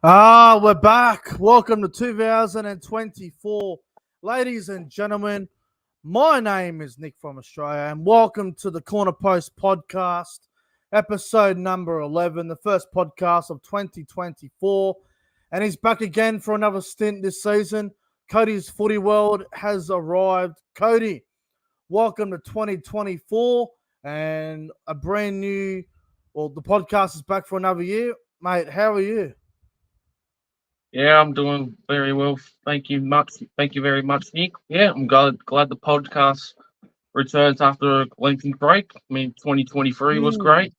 We're back. Welcome to 2024. Ladies and gentlemen, my name is Nick from Australia, and welcome to the Corner Post podcast, episode number 11, the first podcast of 2024. And he's back again for another stint this season. Codys Footy World has arrived. Cody, welcome to 2024 and a brand new, the podcast is back for another year. Mate, how are you? Yeah, I'm doing very well. Thank you much. Thank you very much, Nick. Yeah, I'm glad the podcast returns after a lengthy break. I mean, 2023 was great,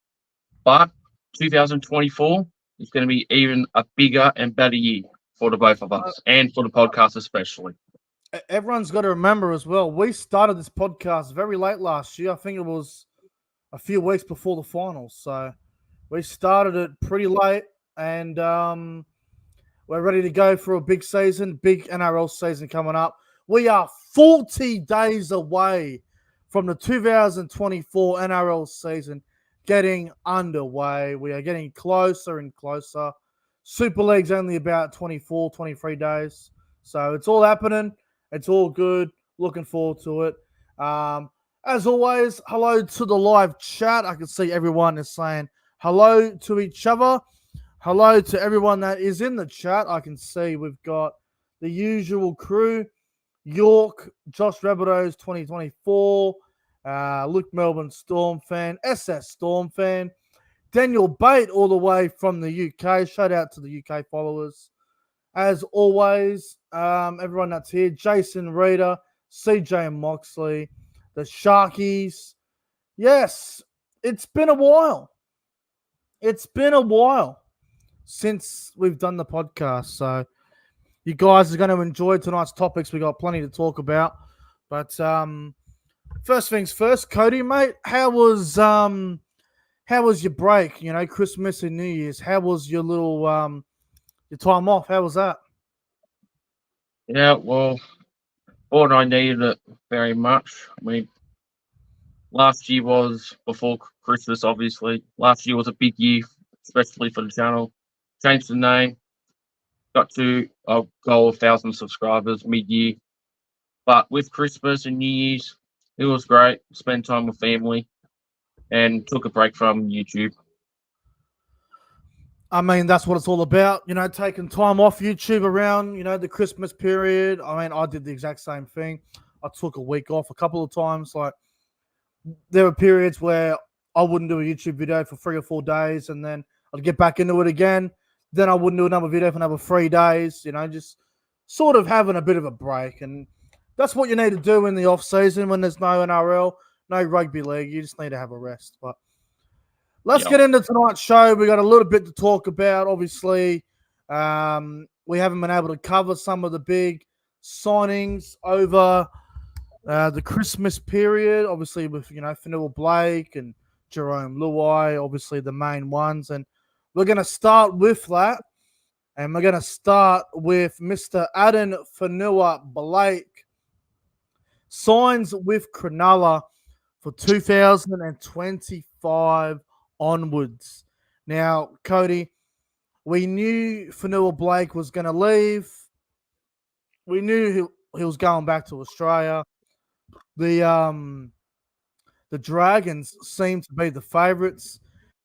but 2024 is going to be even a bigger and better year for the both of us and for the podcast especially. Everyone's got to remember as well, we started this podcast very late last year. I think it was a few weeks before the finals. So we started it pretty late, and we're ready to go for a big season, big NRL season coming up. We are 40 days away from the 2024 NRL season getting underway. We are getting closer and closer. Super League's only about 24, 23 days. So it's all happening. It's all good. Looking forward to it. As always, hello to the live chat. I can see everyone is saying hello to each other. Hello to everyone that is in the chat. I can see we've got the usual crew. York, Josh Rabbitohs 2024, Luke Melbourne Storm fan, SS Storm fan, Daniel Bate all the way from the UK. Shout out to the UK followers. As always, everyone that's here, Jason Reader, CJ Moxley, the Sharkies. Yes, it's been a while. It's been a while since we've done the podcast. So you guys are going to enjoy tonight's topics. We got plenty to talk about. But first things first, Cody, mate, how was your break? You know, Christmas and New Year's. How was your little your time off? How was that? Yeah, well, thought I needed it very much. I mean, last year was before Christmas, obviously. Last year was a big year, especially for the channel. Changed the name, got to a goal of 1,000 subscribers mid-year. But with Christmas and New Year's, it was great. Spent time with family and took a break from YouTube. I mean, that's what it's all about, you know, taking time off YouTube around, you know, the Christmas period. I mean, I did the exact same thing. I took a week off a couple of times. Like, there were periods where I wouldn't do a YouTube video for 3 or 4 days, and then I'd get back into it again. Then I wouldn't do another video for another 3 days, you know, just sort of having a bit of a break. And that's what you need to do in the off season when there's no NRL, no rugby league. You just need to have a rest. But let's get into tonight's show. We got a little bit to talk about. Obviously, we haven't been able to cover some of the big signings over the Christmas period. Obviously, with Fanua Blake and Jerome Luai, obviously the main ones, and we're going to start with that. And we're going to start with Mr. Aden Fanua Blake. Signs with Cronulla for 2025 onwards. Now, Cody, we knew Fanua Blake was going to leave. We knew he was going back to Australia. The Dragons seem to be the favourites.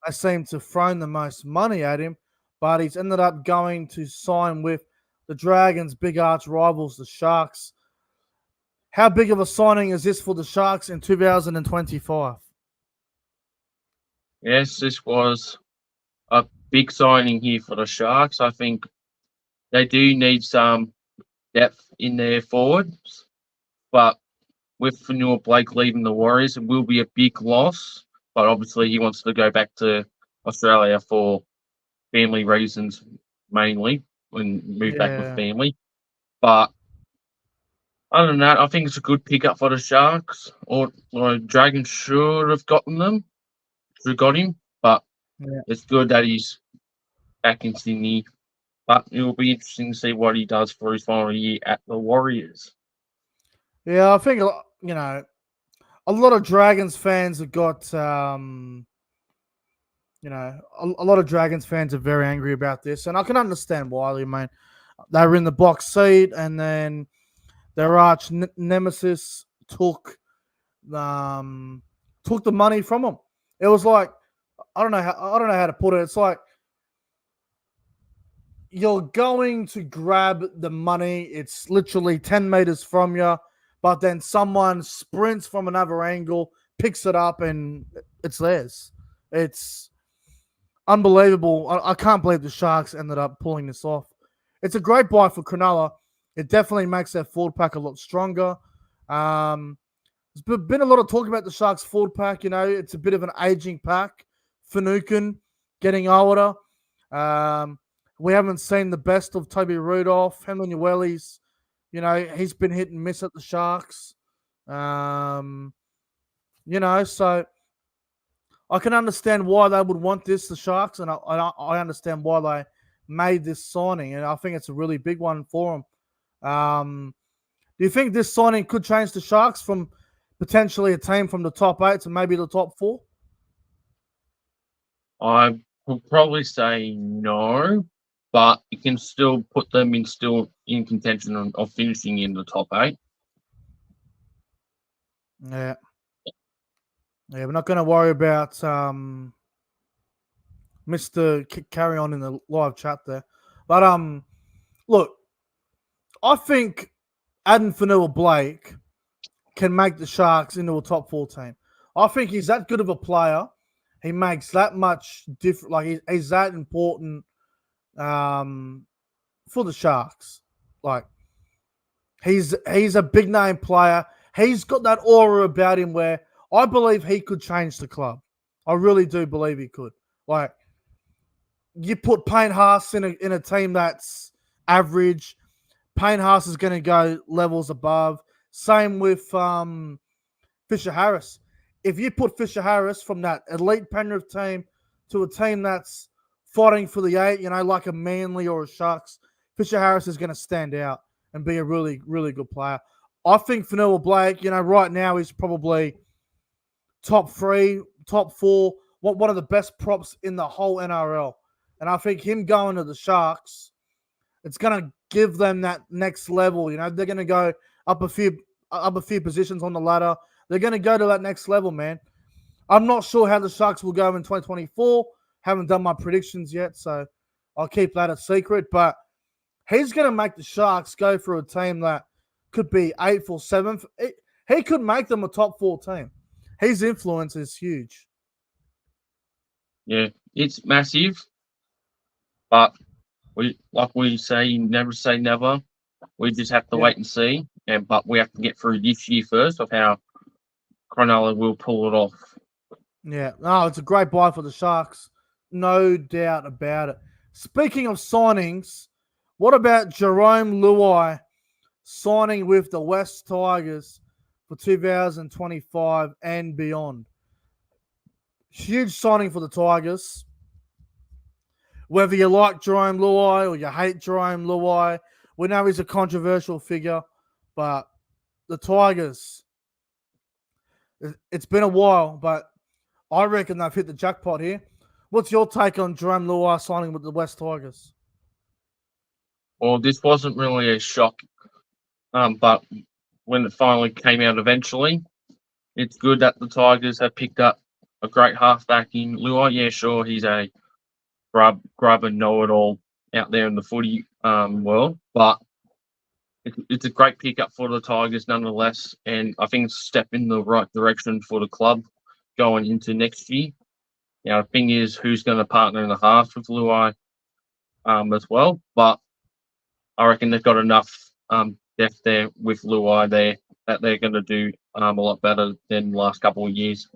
They seem to have thrown the most money at him, but he's ended up going to sign with the Dragons' big arch rivals, the Sharks. How big of a signing is this for the Sharks in 2025? Yes, this was a big signing here for the Sharks. I think they do need some depth in their forwards, but with Fanua Blake leaving the Warriors, it will be a big loss. But obviously, he wants to go back to Australia for family reasons mainly, and move back with family. But other than that, I think it's a good pickup for the Sharks. Or Dragons should have gotten them. Should have got him. But it's good that he's back in Sydney. But it will be interesting to see what he does for his final year at the Warriors. Yeah, I think, you know, a lot of Dragons fans have got A lot of Dragons fans are very angry about this, and I can understand why. I mean, they were in the box seat, and then their arch nemesis um, took the money from them. It was like I don't know how to put it. It's like you're going to grab the money. It's literally 10 meters from you, but then someone sprints from another angle, picks it up, and it's theirs. It's unbelievable. I can't believe the Sharks ended up pulling this off. It's a great buy for Cronulla. It definitely makes their forward pack a lot stronger. Um, there's been a lot of talk about the Sharks forward pack. It's a bit of an aging pack. Finucane getting older. We haven't seen the best of Toby Rudolph. Hemlin he's been hit and miss at the Sharks. So I can understand why they would want this, the Sharks, and I understand why they made this signing, and I think it's a really big one for them. Do you think this signing could change the Sharks from potentially a team from the top 8 to maybe the top 4? I would probably say no, but it can still put them in contention of finishing in the top 8. Yeah. Yeah, we're not going to worry about Mr. Carry On in the live chat there. But look, I think Adam Fanua-Blake can make the Sharks into a top 4 team. I think he's that good of a player. He makes that much different. Like he's that important for the Sharks. Like he's a big name player. He's got that aura about him where I believe he could change the club. I really do believe he could. Like you put Payne Haas in a team that's average. Payne Haas is going to go levels above. Same with Fisher Harris. If you put Fisher Harris from that elite Penrith team to a team that's fighting for the 8, like a Manly or a Sharks, Fisher Harris is going to stand out and be a really, really good player. I think Fanua-Blake, right now he's probably top 3, top 4, one of the best props in the whole NRL. And I think him going to the Sharks, it's going to give them that next level. They're going to go up a few positions on the ladder. They're going to go to that next level, man. I'm not sure how the Sharks will go in 2024. Haven't done my predictions yet, so I'll keep that a secret. But he's going to make the Sharks go for a team that could be 8th or 7th. He could make them a top 4 team. His influence is huge. Yeah, it's massive. But we say, never say never. We just have to wait and see. But we have to get through this year first of how Cronulla will pull it off. Yeah, no, it's a great buy for the Sharks. No doubt about it. Speaking of signings, what about Jerome Luai signing with the West Tigers for 2025 and beyond? Huge signing for the Tigers. Whether you like Jerome Luai or you hate Jerome Luai, we know he's a controversial figure, but the Tigers, it's been a while, but I reckon they've hit the jackpot here. What's your take on Jerome Luai signing with the West Tigers? Well, this wasn't really a shock, but when it finally came out eventually, it's good that the Tigers have picked up a great halfback in Luai. Yeah, sure, he's a grub and know-it-all out there in the footy world, but it's a great pickup for the Tigers nonetheless, and I think it's a step in the right direction for the club going into next year. The thing is who's going to partner in the half with Luai as well, but I reckon they've got enough depth there with Luai there that they're going to do a lot better than the last couple of years.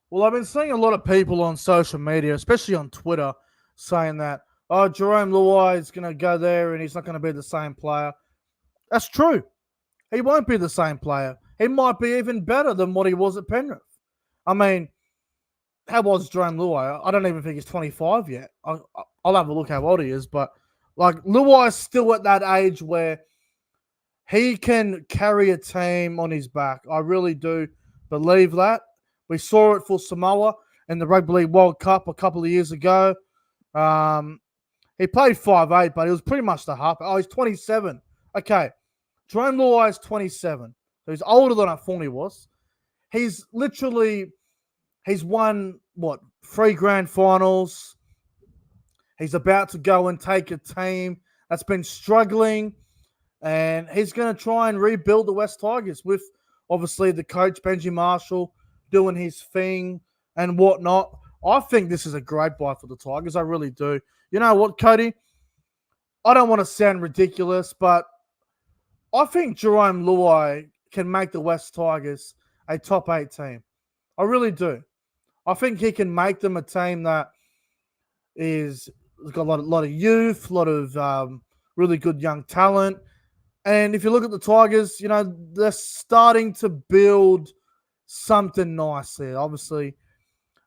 Well, I've been seeing a lot of people on social media, especially on Twitter, saying that, Jerome Luai is going to go there and he's not going to be the same player. That's true. He won't be the same player. He might be even better than what he was at Penrith. I mean, how old is Jerome Luai? I don't even think he's 25 yet. I'll have a look how old he is, but like Luai's still at that age where he can carry a team on his back. I really do believe that. We saw it for Samoa. in the Rugby League World Cup a couple of years ago. He played 5'8", but he was pretty much the half. Oh, he's 27. Okay. Jerome Luai is 27. So he's older than I thought he was. He's won, 3 grand finals. He's about to go and take a team that's been struggling. And he's going to try and rebuild the West Tigers with, obviously, the coach, Benji Marshall, doing his thing and whatnot. I think this is a great buy for the Tigers. I really do. You know what, Cody? I don't want to sound ridiculous, but I think Jerome Luai can make the West Tigers a top 8 team. I really do. I think he can make them a team that is got a lot of youth, a lot of really good young talent. And if you look at the Tigers, they're starting to build something nice there. Obviously,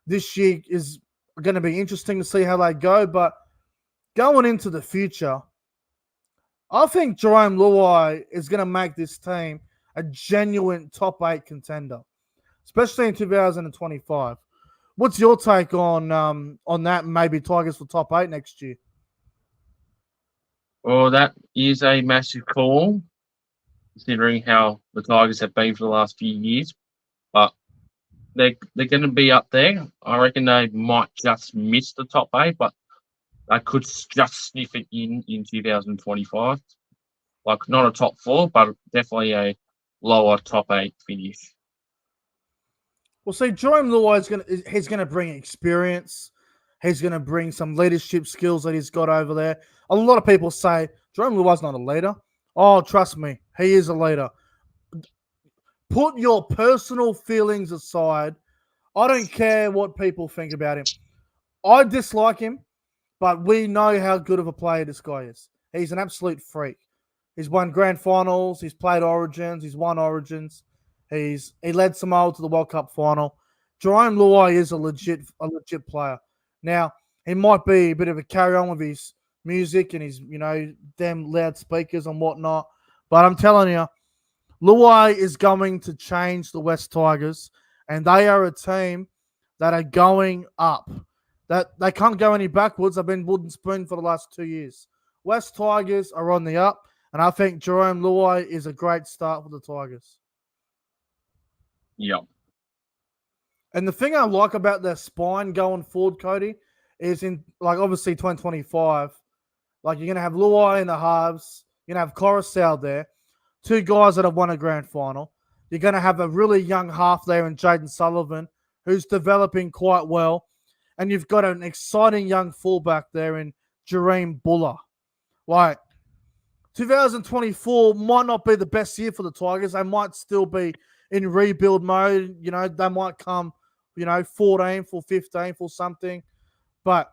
this year is going to be interesting to see how they go. But going into the future, I think Jerome Luai is going to make this team a genuine top 8 contender, especially in 2025. What's your take on that? Maybe Tigers for top 8 next year. Well, that is a massive call, considering how the Tigers have been for the last few years. But they're going to be up there. I reckon they might just miss the top 8, but they could just sniff it in 2025. Like, not a top 4, but definitely a lower top 8 finish. Well, see, Jerome Luai he's going to bring experience. He's going to bring some leadership skills that he's got over there. A lot of people say Jerome Luai's not a leader. Oh, trust me, he is a leader. Put your personal feelings aside. I don't care what people think about him. I dislike him, but we know how good of a player this guy is. He's an absolute freak. He's won grand finals. He's played Origins. He's won Origins. He led Samoa to the World Cup final. Jerome Luai is a legit player. Now, he might be a bit of a carry-on with his music and his, damn loudspeakers and whatnot. But I'm telling you, Luai is going to change the West Tigers, and they are a team that are going up. That they can't go any backwards. They've been wooden spoon for the last 2 years. West Tigers are on the up, and I think Jerome Luai is a great start for the Tigers. Yeah. And the thing I like about their spine going forward, Cody, is obviously 2025, you're going to have Luai in the halves. You're going to have Coruscant there. 2 guys that have won a grand final. You're going to have a really young half there in Jaden Sullivan, who's developing quite well. And you've got an exciting young fullback there in Jareem Buller. 2024 might not be the best year for the Tigers. They might still be in rebuild mode. They might come, 14th or 15th or something. But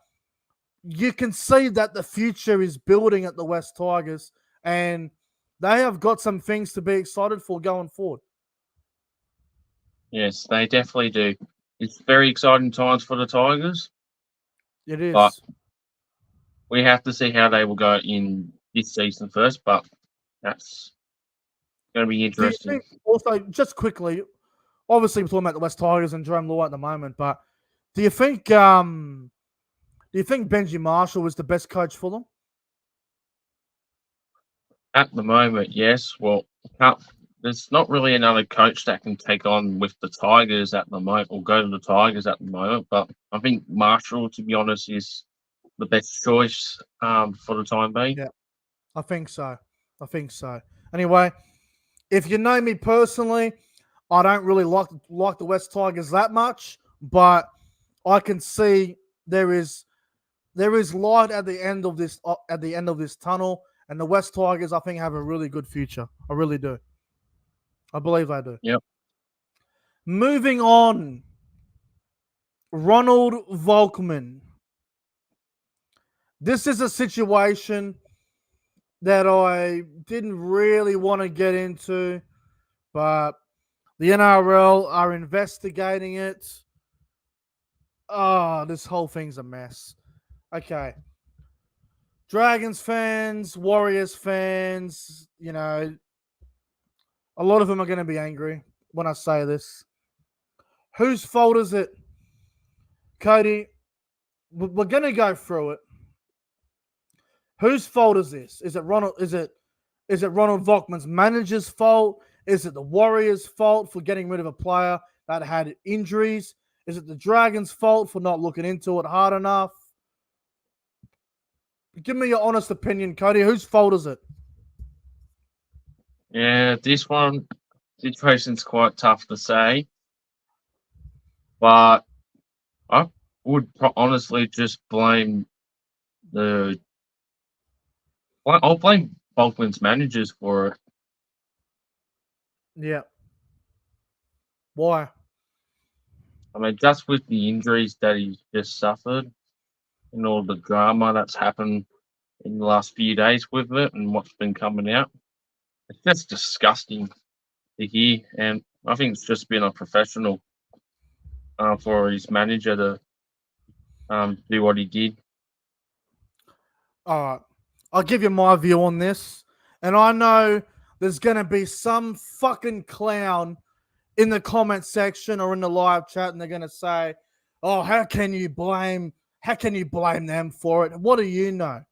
you can see that the future is building at the West Tigers, and they have got some things to be excited for going forward. Yes, they definitely do. It's very exciting times for the Tigers. It is. But we have to see how they will go in this season first, but that's going to be interesting. Also, just quickly, obviously we're talking about the West Tigers and Jerome Luai at the moment, but do you think Benji Marshall was the best coach for them? At the moment, yes. Well, there's not really another coach that can take on with the Tigers at the moment, or go to the Tigers at the moment. But I think Marshall, to be honest, is the best choice for the time being. Yeah, I think so. Anyway, if you know me personally, I don't really like the West Tigers that much, but I can see there is light at the end of this tunnel, and the West Tigers, I think, have a really good future. I really do. I believe they do. Yep. Moving on, Ronald Volkman. This is a situation that I didn't really want to get into, but the NRL are investigating it. Oh, this whole thing's a mess. Okay. Dragons fans, Warriors fans, a lot of them are going to be angry when I say this. Whose fault is it? Cody, we're going to go through it. Whose fault is this? Is it Ronald Volkman's manager's fault? Is it the Warriors' fault for getting rid of a player that had injuries? Is it the Dragons' fault for not looking into it hard enough? Give me your honest opinion, Cody. Whose fault is it? Yeah, this one situation's quite tough to say, but I would honestly just blame the. I'll blame Falkland's managers for it. Yeah. Why? I mean, just with the injuries that he's just suffered and all the drama that's happened in the last few days with it and what's been coming out, it's just disgusting to hear. And I think it's just been unprofessional for his manager to do what he did. All right. I'll give you my view on this. And I know there's going to be some fucking clown in the comment section or in the live chat, and they're going to say, oh, how can you blame them for it? What do you know?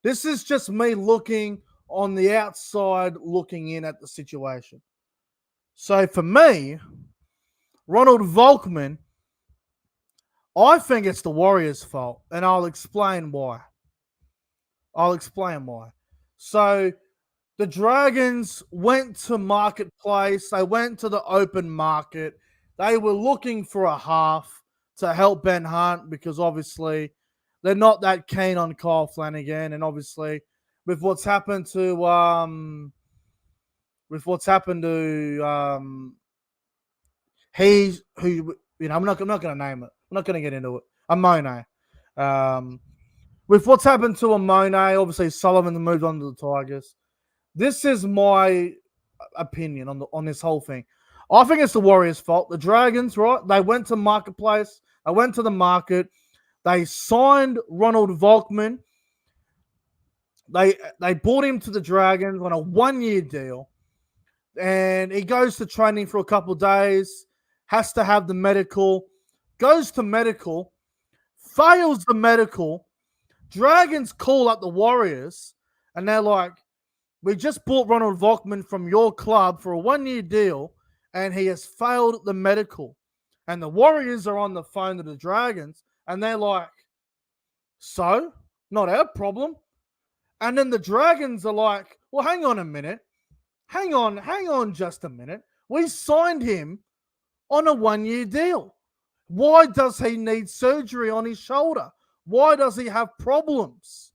This is just me looking on the outside, looking in at the situation. So for me, Ronald Volkman, I think it's the Warriors' fault, and I'll explain why. So the Dragons went to marketplace. They went to the open market. They were looking for a half to help Ben Hunt because obviously they're not that keen on Kyle Flanagan, and obviously with what's happened to he's who I'm not going to name it. I'm not going to get into it. Amone. With what's happened to Amone, obviously Sullivan moved on to the Tigers. This is my opinion on this whole thing. I think it's the Warriors' fault. The Dragons, right? They went to marketplace. They went to the market. They signed Ronald Volkman. They brought him to the Dragons on a 1-year deal. And he goes to training for a couple of days, has to have the medical, goes to medical, fails the medical. Dragons call up the Warriors, and they're like, we just bought Ronald Volkman from your club for a 1-year deal, and he has failed the medical. And the Warriors are on the phone to the Dragons, and they're like, so? Not our problem. And then the Dragons are like, well, hang on a minute. Hang on just a minute. We signed him on a 1-year deal. Why does he need surgery on his shoulder? Why does he have problems?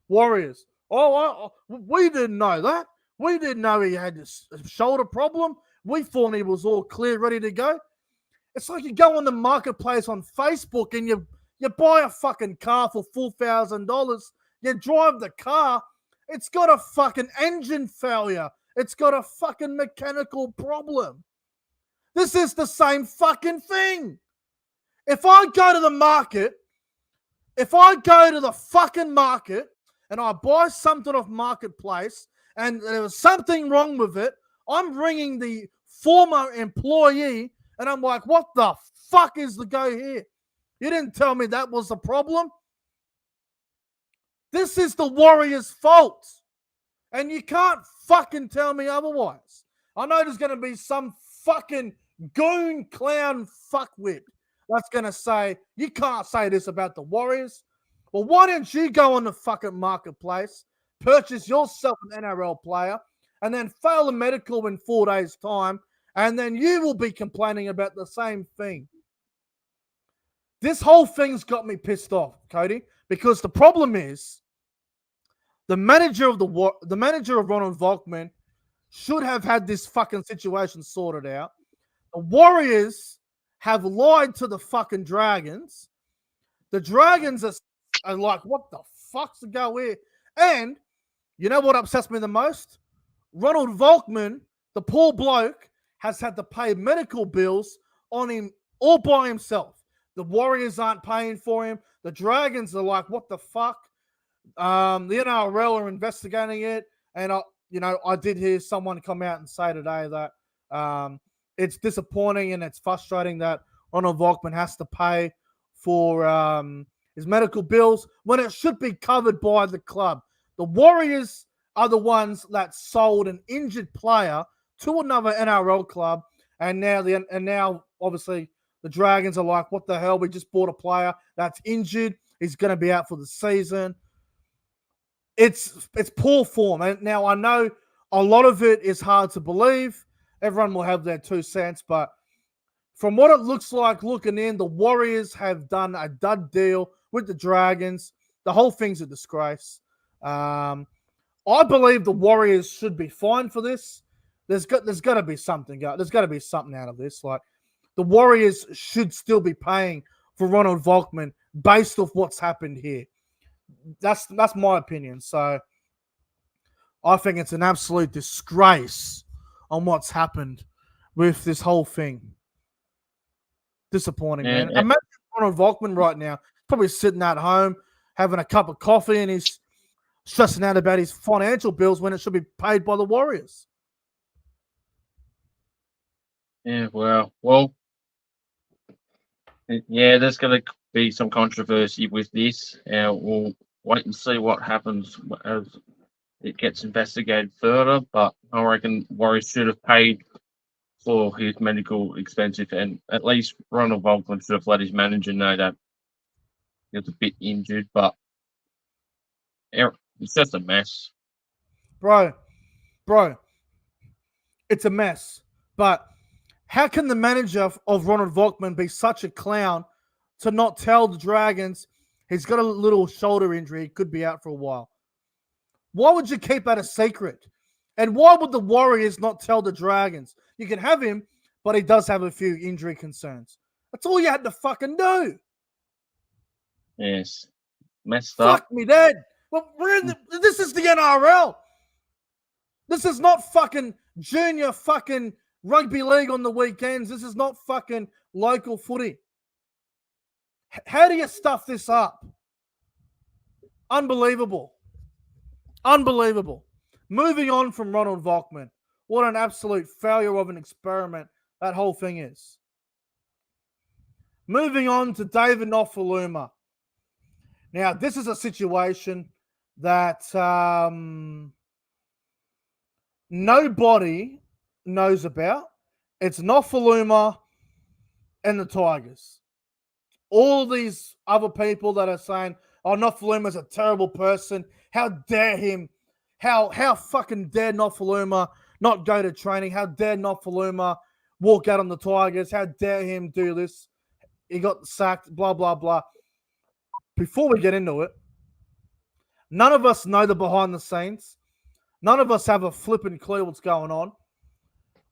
Warriors. We didn't know that. We didn't know he had a shoulder problem. We thought he was all clear, ready to go. It's like you go on the marketplace on Facebook and you buy a fucking car for $4,000. You drive the car. It's got a fucking engine failure. It's got a fucking mechanical problem. This is the same fucking thing. If I go to the fucking market and I buy something off marketplace and there was something wrong with it, I'm ringing the former employee and I'm like, what the fuck is the go here? You didn't tell me that was the problem. This is the Warriors' fault. And you can't fucking tell me otherwise. I know there's going to be some fucking goon clown fuckwit that's going to say, you can't say this about the Warriors. Well, why don't you go on the fucking marketplace, purchase yourself an NRL player, and then fail a medical in 4 days' time, and then you will be complaining about the same thing. This whole thing's got me pissed off, Cody, because the problem is the manager of Ronald Volkman should have had this fucking situation sorted out. The Warriors have lied to the fucking Dragons. The Dragons are like, what the fuck's the go here? And you know what upsets me the most? Ronald Volkman, the poor bloke, has had to pay medical bills on him all by himself. The Warriors aren't paying for him. The Dragons are like, what the fuck? The NRL are investigating it. And, I did hear someone come out and say today that it's disappointing and it's frustrating that Ronald Volkman has to pay for his medical bills when it should be covered by the club. The Warriors are the ones that sold an injured player to another NRL club, and now obviously the Dragons are like, what the hell? We just bought a player that's injured. He's going to be out for the season. It's poor form. And now I know a lot of it is hard to believe. Everyone will have their 2 cents, but from what it looks like looking in, the Warriors have done a dud deal with the Dragons. The whole thing's a disgrace. I believe the Warriors should be fined for this. There's got to be something. There's got to be something out of this. Like, the Warriors should still be paying for Ronald Volkman based off what's happened here. That's my opinion. So I think it's an absolute disgrace on what's happened with this whole thing. Disappointing, man. Imagine Ronald Volkman right now, probably sitting at home, having a cup of coffee, and he's stressing out about his financial bills when it should be paid by the Warriors. Yeah, well, yeah, there's going to be some controversy with this. We'll wait and see what happens as it gets investigated further. But I reckon Warriors should have paid for his medical expenses, and at least Ronald Volkman should have let his manager know that he was a bit injured. But it's just a mess. Bro, it's a mess. But how can the manager of Ronald Volkman be such a clown to not tell the Dragons he's got a little shoulder injury, he could be out for a while? Why would you keep that a secret? And why would the Warriors not tell the Dragons? You can have him, but he does have a few injury concerns. That's all you had to fucking do. Yes. Messed up. Fuck me dead. Well, this is the NRL. This is not fucking junior fucking rugby league on the weekends. This is not fucking local footy. How do you stuff this up? Unbelievable. Moving on from Ronald Volkman. What an absolute failure of an experiment that whole thing is. Moving on to David Nofaluma. Now, this is a situation that nobody knows about. It's Nofaluma and the Tigers. All these other people that are saying, oh, Nofaluma's a terrible person. How dare him? How fucking dare Nofaluma not go to training? How dare Nofaluma walk out on the Tigers? How dare him do this? He got sacked, blah, blah, blah. Before we get into it, none of us know the behind the scenes. None of us have a flipping clue what's going on.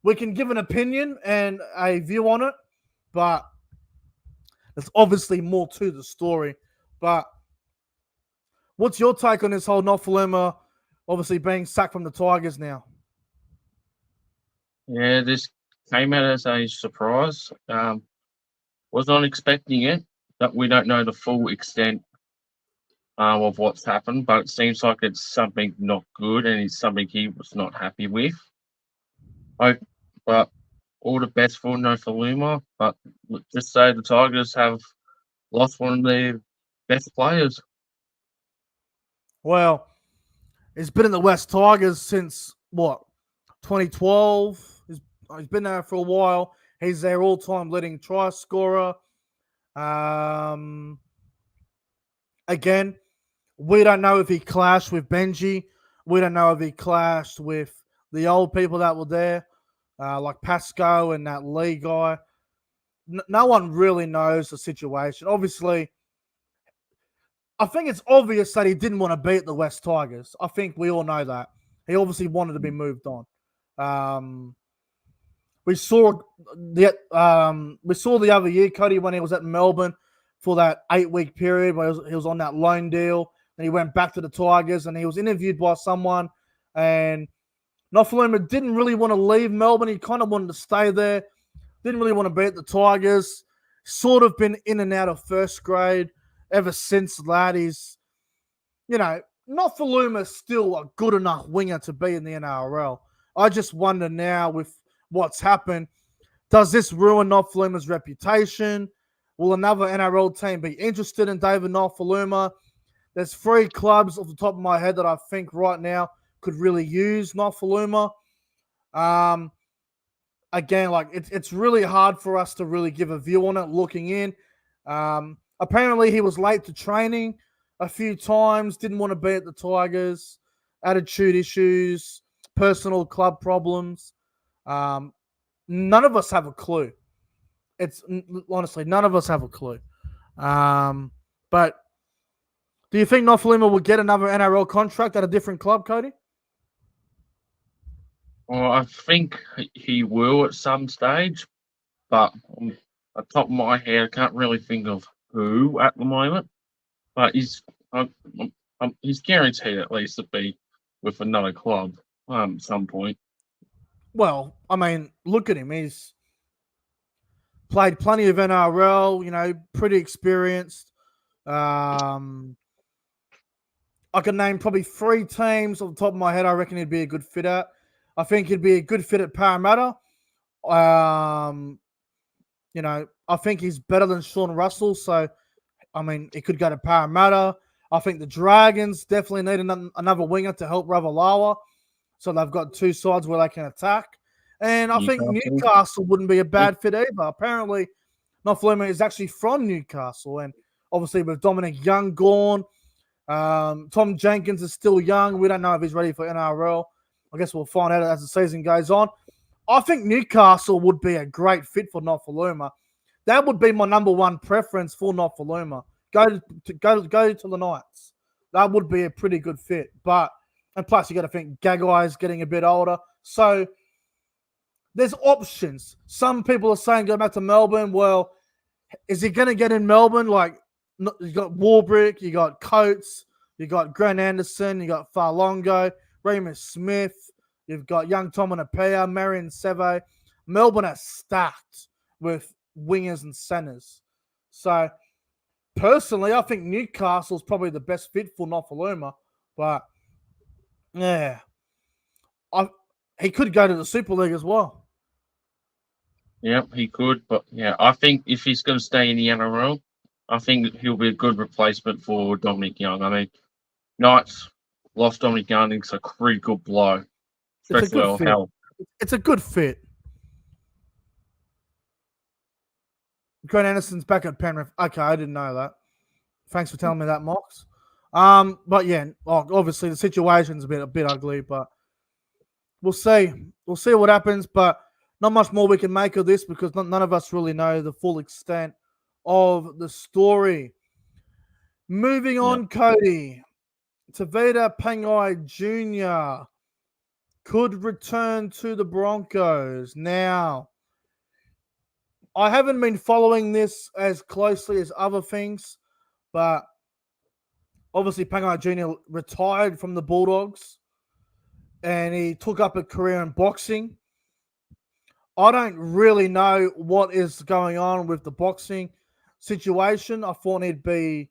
We can give an opinion and a view on it, but there's obviously more to the story. But what's your take on this whole Nofaluma obviously being sacked from the Tigers now? Yeah, this came out as a surprise. Was not expecting it, but we don't know the full extent of what's happened, but it seems like it's something not good and it's something he was not happy with. But all the best for Nofaluma, but just say the Tigers have lost one of their best players. Well, he's been in the West Tigers since, 2012? He's been there for a while. He's their all-time leading try scorer. Again, we don't know if he clashed with Benji. We don't know if he clashed with the old people that were there, like Pasco and that Lee guy. No one really knows the situation. Obviously, I think it's obvious that he didn't want to beat the West Tigers. I think we all know that. He obviously wanted to be moved on. We saw the other year, Cody, when he was at Melbourne for that 8-week period where he was on that loan deal, and he went back to the Tigers, and he was interviewed by someone, and Nofaluma didn't really want to leave Melbourne. He kind of wanted to stay there. Didn't really want to beat the Tigers. Sort of been in and out of first grade ever since that. He's, Nofaluma's still a good enough winger to be in the NRL. I just wonder now with what's happened, does this ruin Nofaluma's reputation? will another NRL team be interested in David Nofoaluma? There's 3 clubs off the top of my head that I think right now could really use Nofoaluma. Again, like it's really hard for us to really give a view on it looking in. Apparently, he was late to training a few times, didn't want to be at the Tigers, attitude issues, personal club problems. None of us have a clue. Honestly, none of us have a clue. But do you think Nofoaluma will get another NRL contract at a different club, Cody? Well, I think he will at some stage, but on the top of my head, I can't really think of who at the moment. But he's guaranteed at least to be with another club at some point. Well, I mean, look at him. He's played plenty of NRL, pretty experienced. I can name probably 3 teams off the top of my head I reckon he'd be a good fit at. I think he'd be a good fit at Parramatta. I think he's better than Sean Russell. So, I mean, he could go to Parramatta. I think the Dragons definitely need another winger to help Ravalawa. So they've got 2 sides where they can attack. And I think Newcastle wouldn't be a bad fit either. Apparently, Nofoaluma is actually from Newcastle. And obviously with Dominic Young gone, Tom Jenkins is still young. We don't know if he's ready for NRL. I guess we'll find out as the season goes on. I think Newcastle would be a great fit for Nofoaluma. That would be my number 1 preference for Nofoaluma. Go to the Knights. That would be a pretty good fit. And plus you got to think Gagai is getting a bit older. So there's options. Some people are saying go back to Melbourne. Well, is he going to get in Melbourne? Like, you got Warbrick, you got Coates, you got Grant Anderson, you got Farlongo, Remus Smith, you've got young Tomanapea, Marion Seve. Melbourne are stacked with wingers and centers. So, personally, I think Newcastle's probably the best fit for Nofoaluma. But, yeah, he could go to the Super League as well. Yeah, he could. But, yeah, I think if he's going to stay in the NRL, I think he'll be a good replacement for Dominic Young. I mean, Knights lost Dominic Young. It's a critical blow, especially on health. It's a good fit. Grant Anderson's back at Penrith. Okay, I didn't know that. Thanks for telling me that, Mox. But yeah, obviously the situation's a bit ugly, but we'll see. We'll see what happens, but not much more we can make of this because none of us really know the full extent of the story. Moving on, Cody. Tavita Pangai Jr. could return to the Broncos. Now, I haven't been following this as closely as other things, but obviously Pangai Jr. retired from the Bulldogs and he took up a career in boxing. I don't really know what is going on with the boxing situation. I thought he'd be,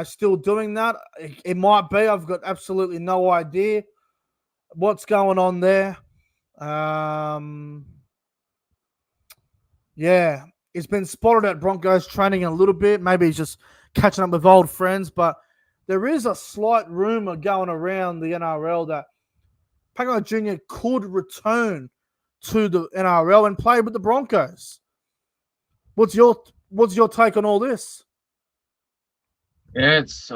still doing that. It might be. I've got absolutely no idea what's going on there. Yeah, he's been spotted at Broncos training a little bit. Maybe he's just catching up with old friends, but there is a slight rumor going around the NRL that Pangai Jr. could return to the NRL and play with the Broncos. What's your take on all this? Yeah, it's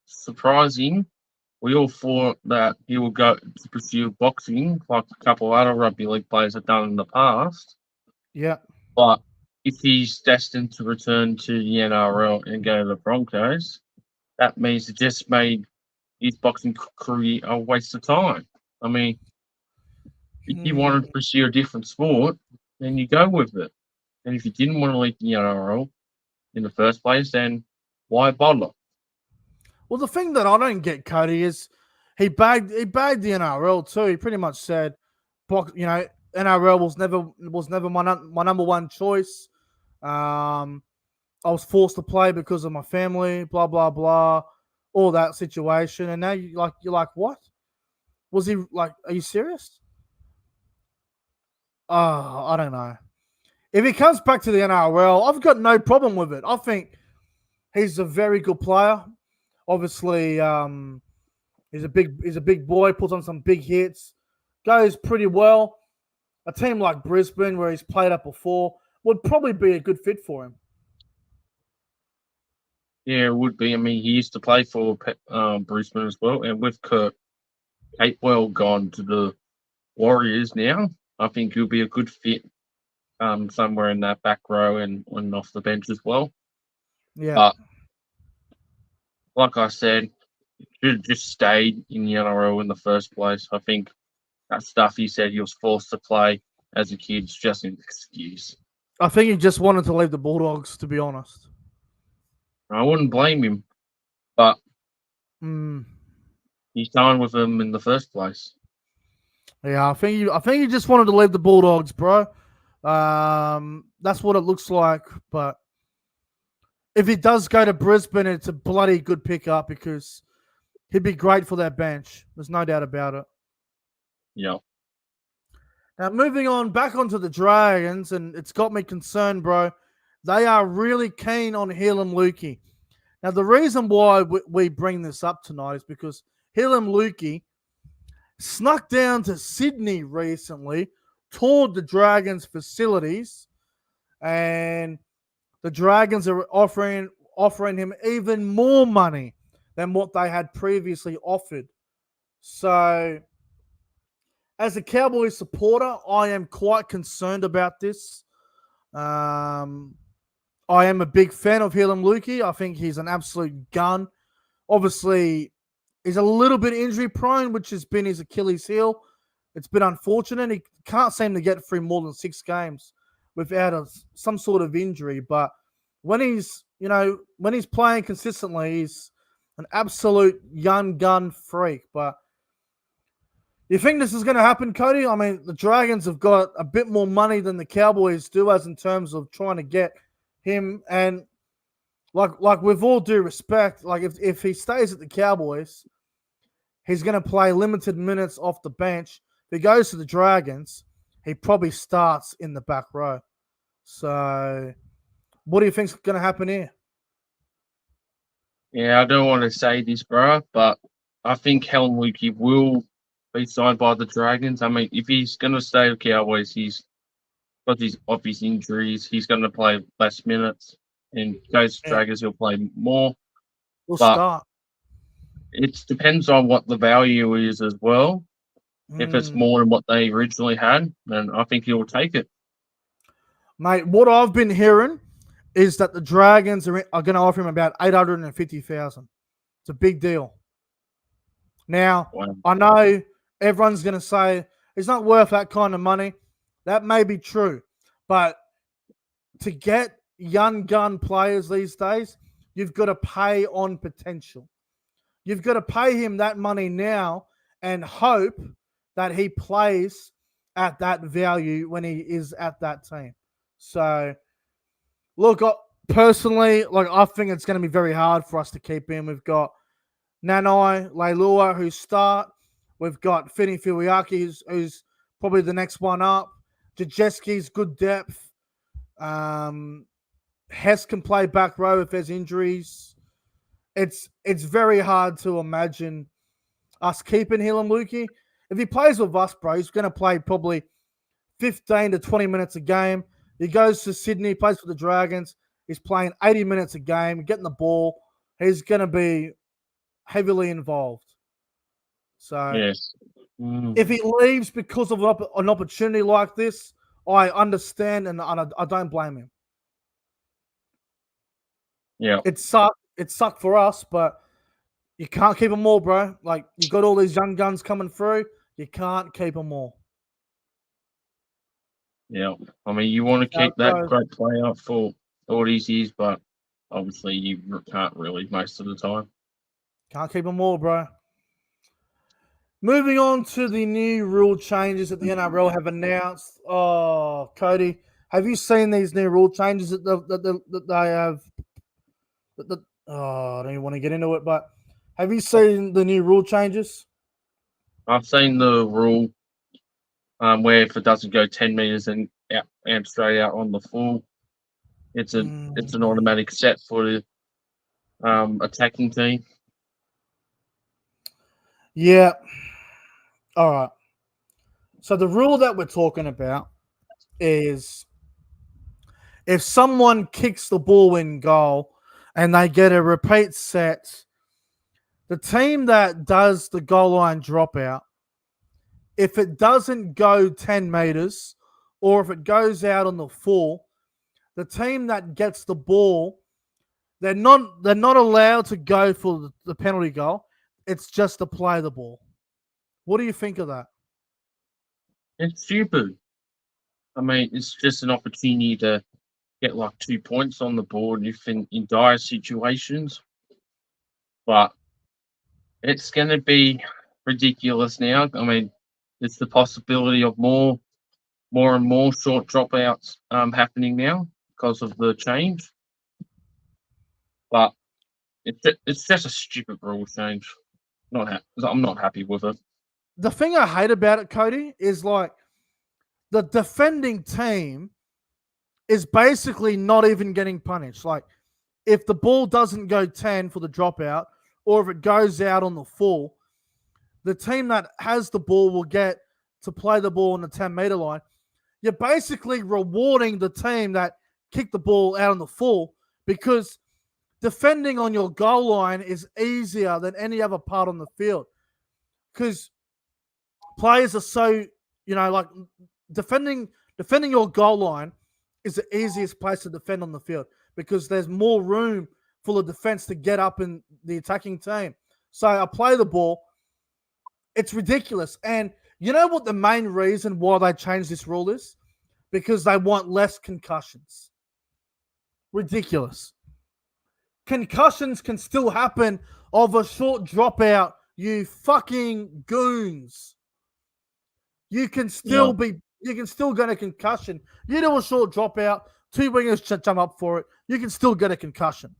surprising. We all thought that he would go to pursue boxing like a couple of other rugby league players have done in the past. Yeah. But if he's destined to return to the NRL and go to the Broncos, that means it just made his boxing career a waste of time. I mean, if you wanted to pursue a different sport, then you go with it. And if you didn't want to leave the NRL in the first place, then why bother? Well, the thing that I don't get, Cody, is he bagged the NRL too. He pretty much said, NRL was never my number 1 choice. I was forced to play because of my family, blah blah blah, all that situation. And now you're like, what? Was he like? Are you serious? Oh, I don't know. If he comes back to the NRL, I've got no problem with it. I think he's a very good player. Obviously, he's a big boy, puts on some big hits, goes pretty well. A team like Brisbane, where he's played up before, would probably be a good fit for him. Yeah, it would be. I mean, he used to play for Brisbane as well, and with Kurt Capewell gone to the Warriors now, I think he'll be a good fit somewhere in that back row and off the bench as well. Yeah. But like I said, should have just stayed in the NRL in the first place. I think that stuff he said he was forced to play as a kid is just an excuse. I think he just wanted to leave the Bulldogs, to be honest. I wouldn't blame him, but Mm. he signed with them in the first place. Yeah, I think you just wanted to leave the Bulldogs, bro. That's what it looks like. But if he does go to Brisbane, it's a bloody good pickup because he'd be great for that bench. There's no doubt about it. Yeah. Now, moving on back onto the Dragons, and it's got me concerned, bro. They are really keen on Heilum Lukey. Now, the reason why we bring this up tonight is because Heilum Lukey snuck down to Sydney recently, toured the Dragons' facilities, and the Dragons are offering him even more money than what they had previously offered. So, as a Cowboys supporter, I am quite concerned about this. I am a big fan of Heilum Lukey. I think he's an absolute gun. Obviously, he's a little bit injury prone, which has been his Achilles heel. It's been unfortunate. He can't seem to get through more than 6 games without some sort of injury. But when he's playing consistently, he's an absolute young gun freak. But you think this is going to happen, Cody? I mean, the Dragons have got a bit more money than the Cowboys do, as in terms of trying to get him. And like with all due respect, like if he stays at the Cowboys, he's going to play limited minutes off the bench. If he goes to the Dragons, he probably starts in the back row. So, what do you think's going to happen here? Yeah, I don't want to say this, bro, but I think Heilum Lukey will be signed by the Dragons. I mean, if he's going to stay with Cowboys, he's got these obvious injuries. He's going to play less minutes, and goes to Dragons, he'll play more. We'll but start. It depends on what the value is as well. If it's more than what they originally had, then I think he'll take it. Mate, what I've been hearing is that the Dragons are going to offer him about $850,000. It's a big deal. Now, Wow. I know everyone's going to say it's not worth that kind of money. That may be true. But to get young gun players these days, you've got to pay on potential. You've got to pay him that money now and hope that he plays at that value when he is at that team. So, look, personally, I think it's going to be very hard for us to keep him. We've got Nanai, Leilua, who start. We've got Fini Filiaki, who's probably the next one up. Jajeski's good depth. Hess can play back row if there's injuries. It's very hard to imagine us keeping Heilum Lukey. If he plays with us, bro, he's going to play probably 15 to 20 minutes a game. He goes to Sydney, plays for the Dragons. He's playing 80 minutes a game, getting the ball. He's going to be heavily involved. So, yes. If he leaves because of an opportunity like this, I understand and I don't blame him. Yeah. It sucked for us, but you can't keep them all, bro. Like, you got all these young guns coming through. You can't keep them all. Yeah. I mean, you want to keep that great player for all these years, but obviously you can't really most of the time. Can't keep them all, bro. Moving on to the new rule changes that the NRL have announced. Oh, Cody, have you seen these new rule changes that they have? I don't even want to get into it, but have you seen the new rule changes? I've seen the rule where if it doesn't go 10 meters and and straight out on the full. It's an Mm, automatic set for the attacking team. yeah. All right. So the rule that we're talking about is if someone kicks the ball in goal and they get a repeat set, the team that does the goal line dropout, if it doesn't go 10 meters or if it goes out on the full, the team that gets the ball, they're not allowed to go for the penalty goal. It's just to play the ball. What do you think of that? It's stupid. I mean, it's just an opportunity to get like 2 points on the board if in dire situations. But it's going to be ridiculous now. I mean, there's the possibility of more and more short dropouts happening now because of the change. But it's just a stupid rule change. I'm not happy with it. The thing I hate about it, Cody, is like the defending team is basically not even getting punished. Like if the ball doesn't go 10 for the dropout or if it goes out on the full, the team that has the ball will get to play the ball on the 10-meter line. You're basically rewarding the team that kicked the ball out on the full because defending on your goal line is easier than any other part on the field because players are so, like defending your goal line is the easiest place to defend on the field because there's more room for the defense to get up in the attacking team. So I play the ball. It's ridiculous. And you know what the main reason why they changed this rule is? Because they want less concussions. Ridiculous. Concussions can still happen of a short dropout, you fucking goons. You can still Yeah, be, you can still get a concussion. You do a short dropout, two wingers jump up for it, you can still get a concussion.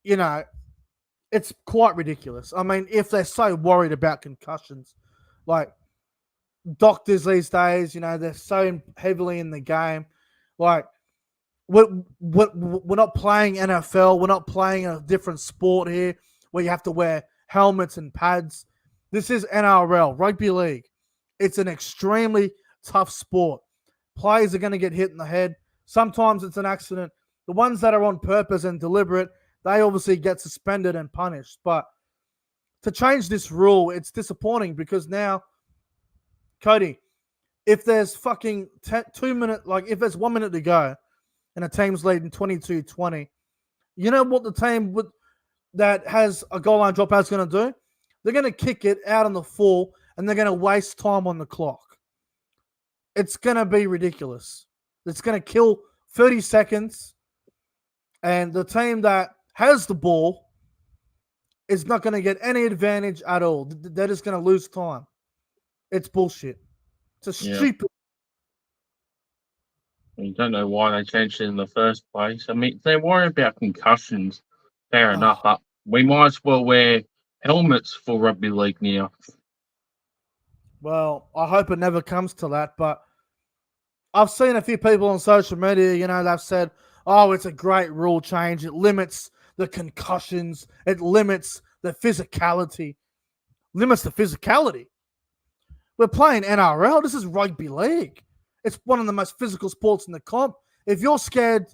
You know, it's quite ridiculous. I mean, if they're so worried about concussions, like doctors these days, they're so heavily in the game. Like, we're not playing NFL. We're not playing a different sport here where you have to wear helmets and pads. This is NRL, rugby league. It's an extremely tough sport. Players are going to get hit in the head. Sometimes it's an accident. The ones that are on purpose and deliberate, they obviously get suspended and punished. But to change this rule, it's disappointing because now, Cody, if there's fucking 2 minutes, like if there's 1 minute to go and a team's leading 22-20, you know what the team that has a goal line dropout is going to do? They're going to kick it out on the full and they're going to waste time on the clock. It's going to be ridiculous. It's going to kill 30 seconds. And the team that has the ball is not going to get any advantage at all. They're just going to lose time. It's bullshit. It's a yeah. stupid. You don't know why they changed it in the first place. I mean, if they're worried about concussions, fair enough. Oh, But we might as well wear helmets for rugby league now. well, I hope it never comes to that. But I've seen a few people on social media, they've said, oh, it's a great rule change. It limits the concussions. It limits the physicality. Limits the physicality. We're playing NRL. This is rugby league. It's one of the most physical sports in the comp. If you're scared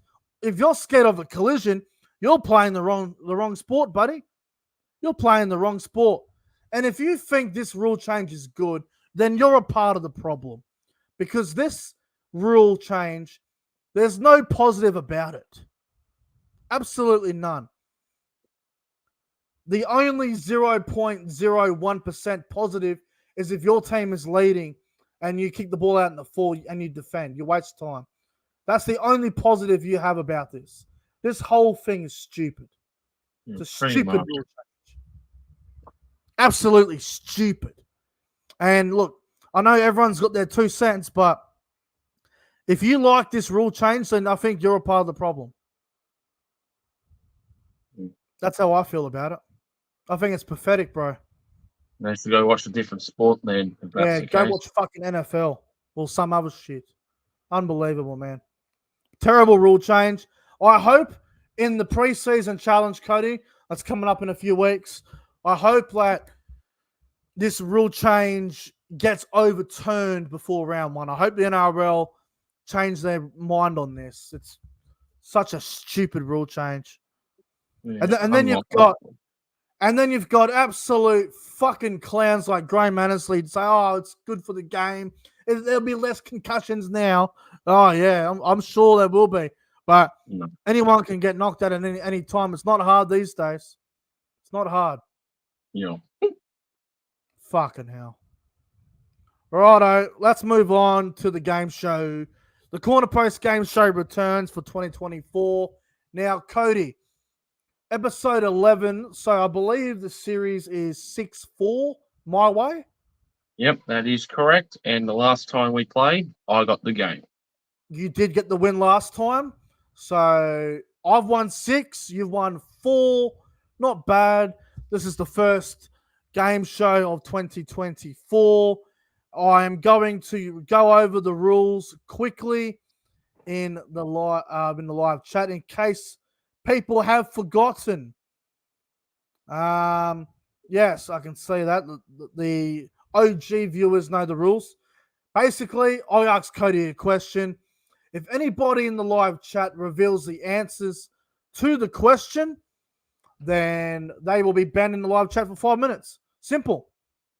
of a collision, you're playing the wrong sport, buddy. You're playing the wrong sport. And if you think this rule change is good, then you're a part of the problem. Because this rule change, there's no positive about it. Absolutely none. The only 0.01% positive is if your team is leading and you kick the ball out in the full and you defend. You waste time. That's the only positive you have about this. This whole thing is stupid. Yeah, It's a pretty stupid much. rule change. Absolutely stupid. And look, I know everyone's got their 2 cents, but if you like this rule change, then I think you're a part of the problem. Mm. That's how I feel about it. I think it's pathetic, bro. They should go watch a different sport then, if that's Yeah, the go case. watch fucking NFL or some other shit. Unbelievable, man. Terrible rule change. I hope in the preseason challenge, Cody, that's coming up in a few weeks, I hope that this rule change gets overturned before round one. I hope the NRL change their mind on this. It's such a stupid rule change. Yeah, And then you've got absolute fucking clowns like Graham Annesley to say, "Oh, it's good for the game. There'll be less concussions now." Oh yeah, I'm sure there will be, but no, anyone can get knocked out at any time. It's not hard these days. It's not hard. yeah. Fucking hell. Righto, let's move on to the game show. The Corner Post game show returns for 2024. Now, Cody, episode 11. So I believe the series is 6-4 my way. Yep, that is correct. And the last time we played, I got the game. You did get the win last time. So I've won 6. You've won 4. Not bad. This is the first game show of 2024. I am going to go over the rules quickly in the live chat in case people have forgotten. Yes, I can see that. The OG viewers know the rules. Basically, I asked Cody a question. If anybody in the live chat reveals the answers to the question, then they will be banned in the live chat for 5 minutes. Simple.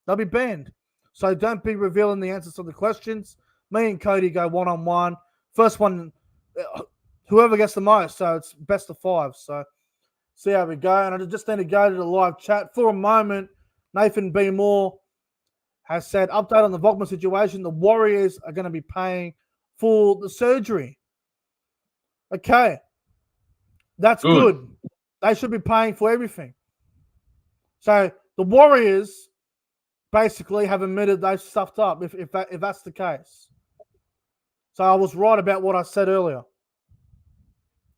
They'll be banned. So don't be revealing the answers to the questions. Me and Cody go one-on-one. First one, whoever gets the most. So it's best of 5. So see how we go. And I just need to go to the live chat for a moment. Nathan B. Moore has said, update on the Vogtman situation. The Warriors are going to be paying for the surgery. Okay. That's good. They should be paying for everything. So the Warriors basically have admitted they've stuffed up if that's the case. So I was right about what I said earlier.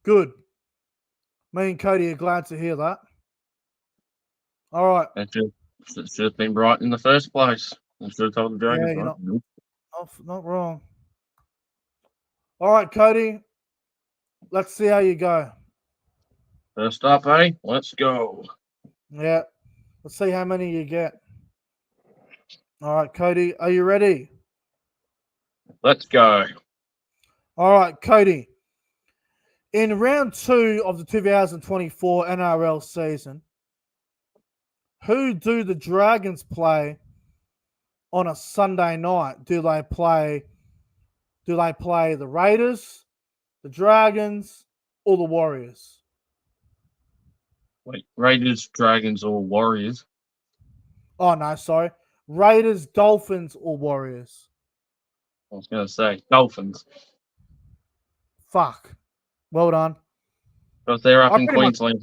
Good. Me and Cody are glad to hear that. All right. That should have been right in the first place. I should have told the Dragons. Yeah, you're not wrong. All right, Cody. Let's see how you go. First up, eh? Let's go. Yeah. Let's see how many you get. All right, Cody. Are you ready? Let's go. All right, Cody. In round 2 of the 2024 NRL season, who do the Dragons play on a Sunday night? Do they play the Raiders, the Dragons, or the Warriors? Wait, Raiders, Dragons, or Warriors? Oh, no, sorry. Raiders, Dolphins, or Warriors? I was going to say Dolphins. Fuck. Well done. Because they're up in Queensland.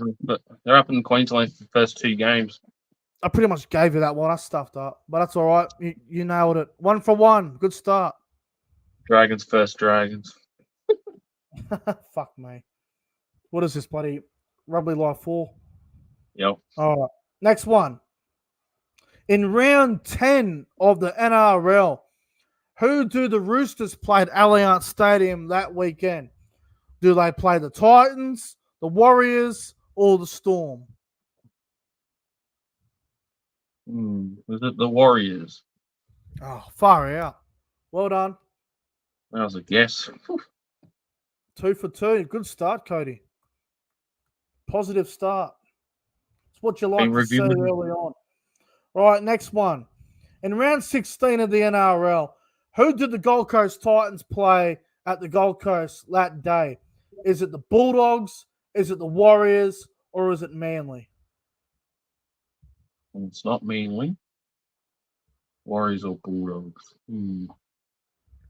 They're up in Queensland for the first 2 games. I pretty much gave you that one. I stuffed up, but that's all right. You nailed it. 1 for 1. Good start. Dragons first, Dragons. Fuck me. What is this, buddy? Rugby Live 4? Yep. All right. Next one. In round 10 of the NRL, who do the Roosters play at Allianz Stadium that weekend? Do they play the Titans, the Warriors, or the Storm? Was it the Warriors? Oh, far out. Well done. That was a guess. 2 for 2. Good start, Cody. Positive start. It's what you like to see early on. Right, next one. In round 16 of the NRL, who did the Gold Coast Titans play at the Gold Coast that day? Is it the Bulldogs? Is it the Warriors? Or is it Manly? It's not Manly. Warriors or Bulldogs? I'm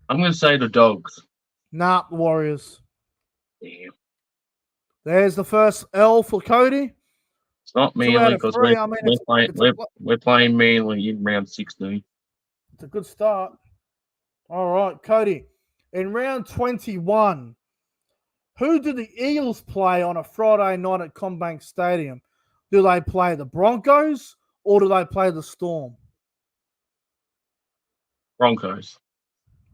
going to say the Dogs. Nah, the Warriors. Damn. There's the first L for Cody. It's not Manly because we're playing Manly in round 16. It's a good start. All right, Cody. In round 21, who do the Eagles play on a Friday night at CommBank Stadium? Do they play the Broncos or do they play the Storm? Broncos.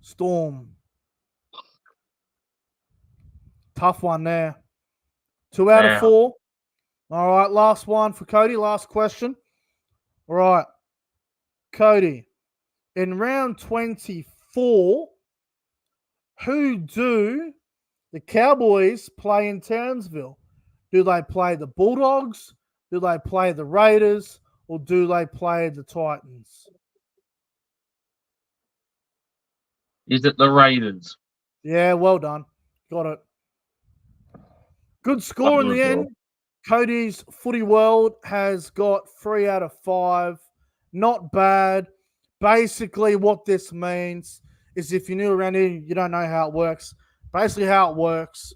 Storm. Tough one there. 2 out of Wow. 4. All right, last one for Cody. Last question. All right, Cody. In round 24, who do the Cowboys play in Townsville? Do they play the Bulldogs? Do they play the Raiders? Or do they play the Titans? Is it the Raiders? Yeah, well done. Got it. Good score in Lovely the as well. end. Cody's Footy World has got 3 out of 5. Not bad. Basically, what this means is if you're new around here, you don't know how it works. Basically, how it works.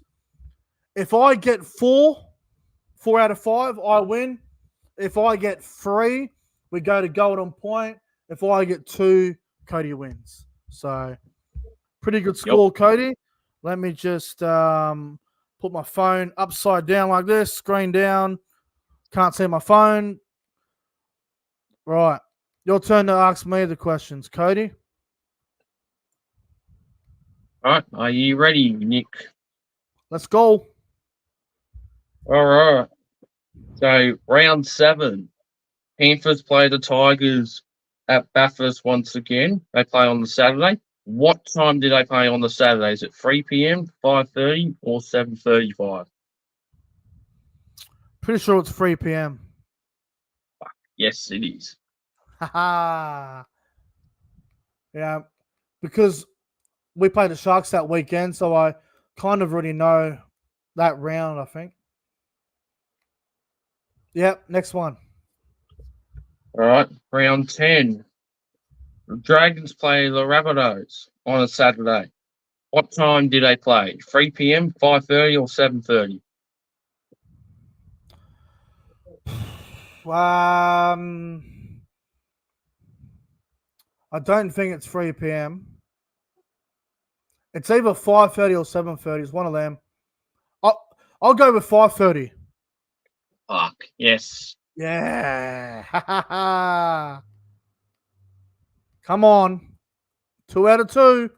If I get 4 out of 5, I win. If I get 3, we go to golden point. If I get 2, Cody wins. So, pretty good score, Cody. Let me just put my phone upside down like this, screen down. Can't see my phone. Right. Your turn to ask me the questions, Cody. All right. Are you ready, Nick? Let's go. All right. So round 7, Panthers play the Tigers at Bathurst once again. They play on the Saturday. What time do they play on the Saturday? Is it 3 p.m., 5:30, or 7:35? Pretty sure it's 3 p.m. Yes, it is. Haha. Yeah, because we played the Sharks that weekend, so I kind of already know that round, I think. Yep, next one. All right. Round 10. The Dragons play the Rabbitohs on a Saturday. What time do they play? 3 p.m., 5:30, or 7:30? I don't think it's 3 p.m. It's either 5:30 or 7:30. It's one of them. I'll go with 5:30. Fuck. Yes. Yeah. Come on. 2 out of 2.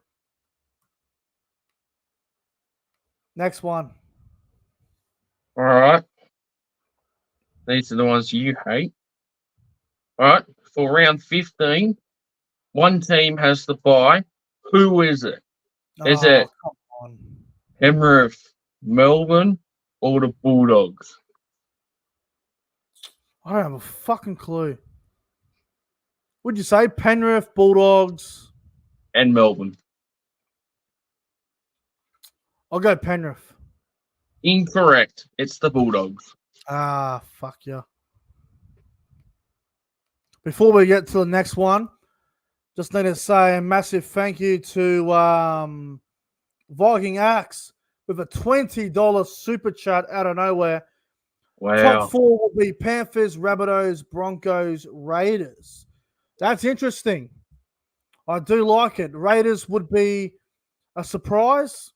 Next one. All right. These are the ones you hate. All right. For round 15, one team has the bye. Who is it? Is Oh, it come on. Penrith, Melbourne, or the Bulldogs? I don't have a fucking clue. Would you say Penrith, Bulldogs? And Melbourne. I'll go Penrith. Incorrect. It's the Bulldogs. Ah, fuck yeah. Before we get to the next one, just need to say a massive thank you to Viking Axe with a $20 super chat out of nowhere. Wow. Top 4 will be Panthers, Rabbitohs, Broncos, Raiders. That's interesting. I do like it. Raiders would be a surprise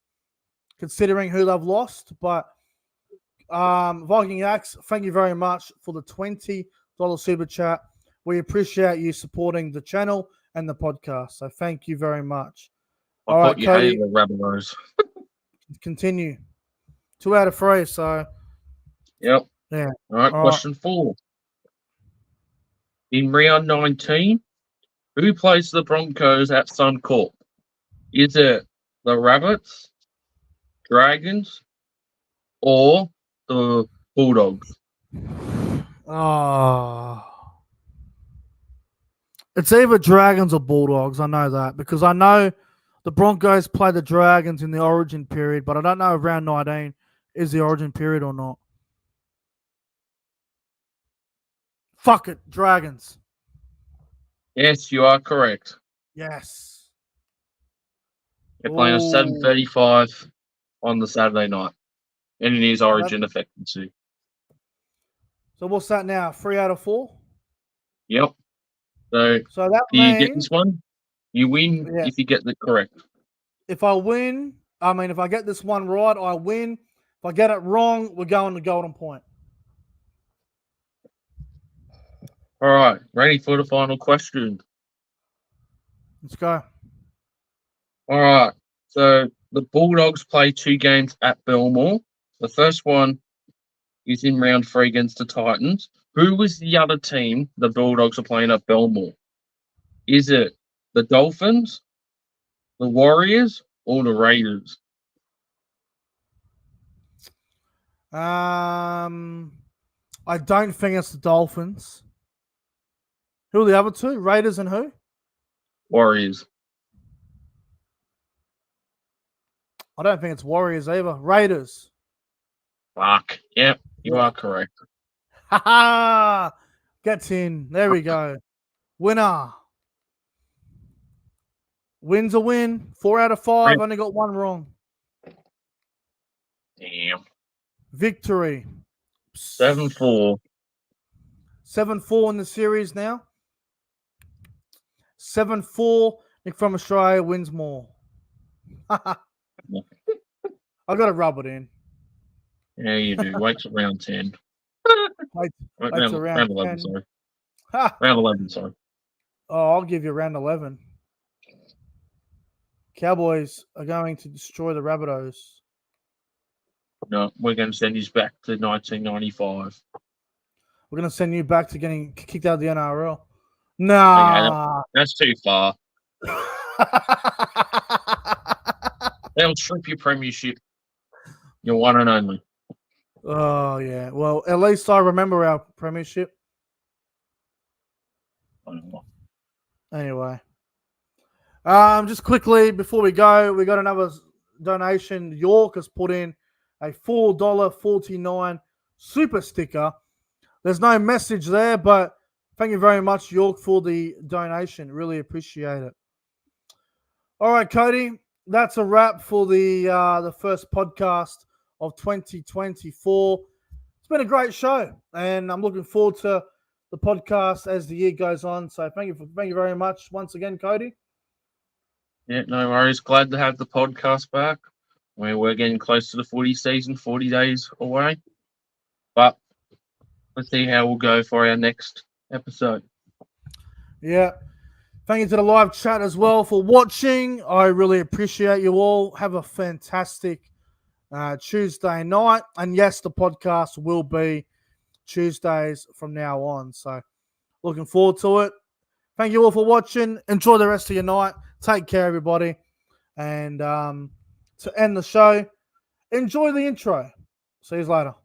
considering who they've lost, but Viking Axe, thank you very much for the $20 super chat. We appreciate you supporting the channel and the podcast. So thank you very much. I All thought right, you Cody, hated the Rabbitohs. continue. 2 out of 3. So Yep. yeah. All right. Question 4. In round 19, who plays the Broncos at Suncorp? Is it the Rabbits, Dragons, or the Bulldogs? Oh. It's either Dragons or Bulldogs. I know that because I know the Broncos play the Dragons in the origin period, but I don't know if round 19 is the origin period or not. Fuck it, Dragons. Yes, you are correct. Yes. They're playing at 7:35 on the Saturday night, and it is Origin effectively. So what's that now? 3 out of 4? Yep. So that do you get this one? You win if you get it correct. If I win, if I get this one right, I win. If I get it wrong, we're going to golden point. All right. Ready for the final question? Let's go. All right. So the Bulldogs play 2 games at Belmore. The first one is in round 3 against the Titans. Who was the other team the Bulldogs are playing at Belmore? Is it the Dolphins, the Warriors, or the Raiders? I don't think it's the Dolphins. Who are the other two? Raiders and who? Warriors. I don't think it's Warriors either. Raiders. Fuck. Yep, you are correct. Ha ha! Gets in. There we go. Winner. Win's a win. 4 out of 5. Only got one wrong. Damn. Victory. 7-4. 7-4 in the series now. 7-4. Nick from Australia wins more. I got to rub it in. Yeah, you do. Wait till round 10. Wait round till 11, 10. sorry. Ha! Round 11, sorry. Oh, I'll give you round 11. Cowboys are going to destroy the Rabbitohs. No, we're going to send you back to 1995. We're going to send you back to getting kicked out of the NRL. Nah. Okay, that's too far. They'll strip your premiership. Your one and only. Oh, yeah. Well, at least I remember our premiership. Anyway. Just quickly, before we go, we got another donation. York has put in a $4.49 super sticker. There's no message there, but thank you very much, York, for the donation. Really appreciate it. All right, Cody, that's a wrap for the first podcast of 2024. It's been a great show, and I'm looking forward to the podcast as the year goes on. So thank you very much once again, Cody. Yeah, no worries. Glad to have the podcast back. We're getting close to the footy season, 40 days away. But let's see how we'll go for our next episode. Yeah. Thank you to the live chat as well for watching. I really appreciate you all. Have a fantastic Tuesday night. And yes, the podcast will be Tuesdays from now on. So looking forward to it. Thank you all for watching. Enjoy the rest of your night. Take care, everybody. And to end the show, enjoy the intro. See you later.